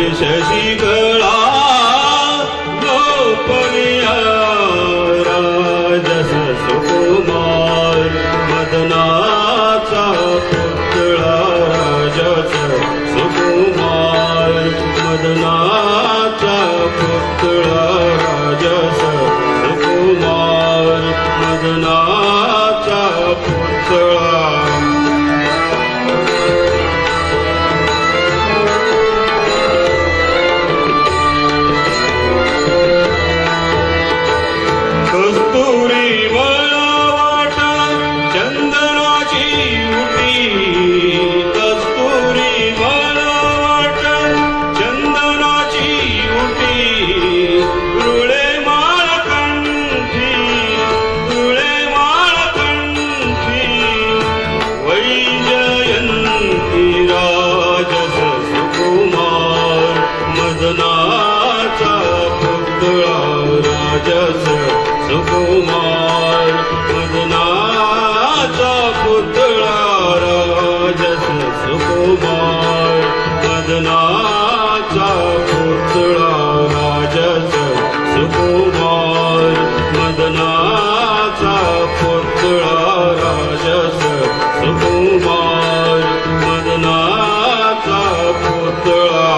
रवि शशिकला गोपनिया राजस सुकुमार मदनाचा पुतळा राजस सुकुमार मदनाचा पुतळा राजस सुकुमार मदनाचा पुतळा कस्तुरी मळवाट चंदनाची उटी कस्तुरी मळवाट चंदनाची उटी रुळे माळकंठी वैजयंती राजस सुकुमार मदनाचा पुतळा राजस सुकुमार मदनाचा पुतळा राजस सुकुमार मदनाचा पुतळा राजस सुकुमार मदनाचा पुतळा राजस सुकुमार मदनाचा पुतळा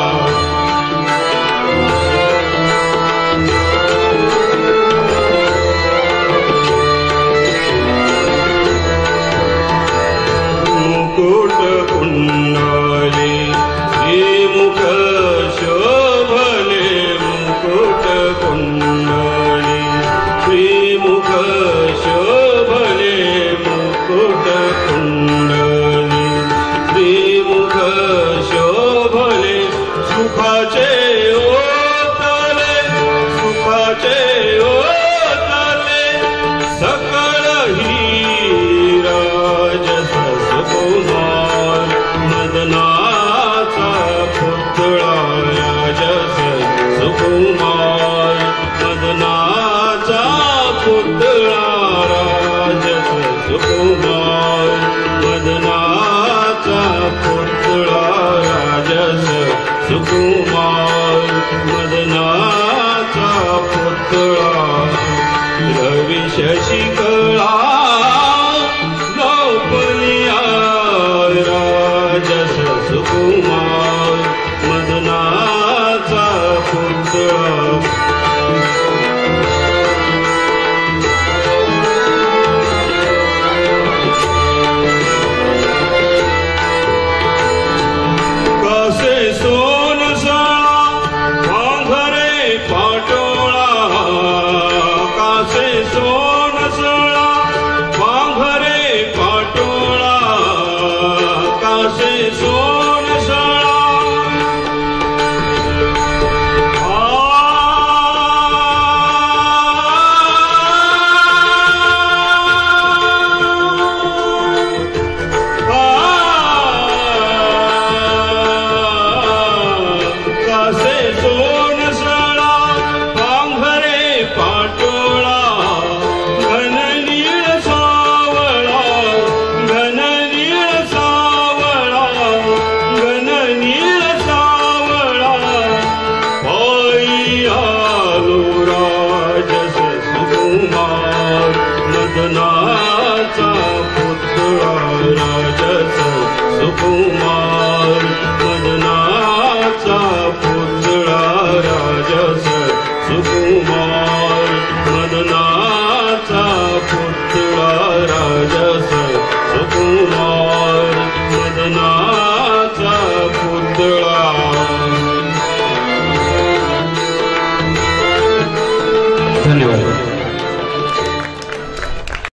मुकुट कुंडले श्रीमुख शोभले मुकुट कुंडले श्रीमुख शोभले मुकुट कुंडले श्रीमुख शोभले सुखाचे ओतले सुखाचे ओतले सकळ ही राजस सुकुमार मदनाचा पुतळा राजस सुकुमार मदनाचा पुतळा राजस सुकुमार मदनाचा पुतळा राजस सुकुमार मदनाचा पुतळा रवि शशिकला गोपनिया राजस सुकुमार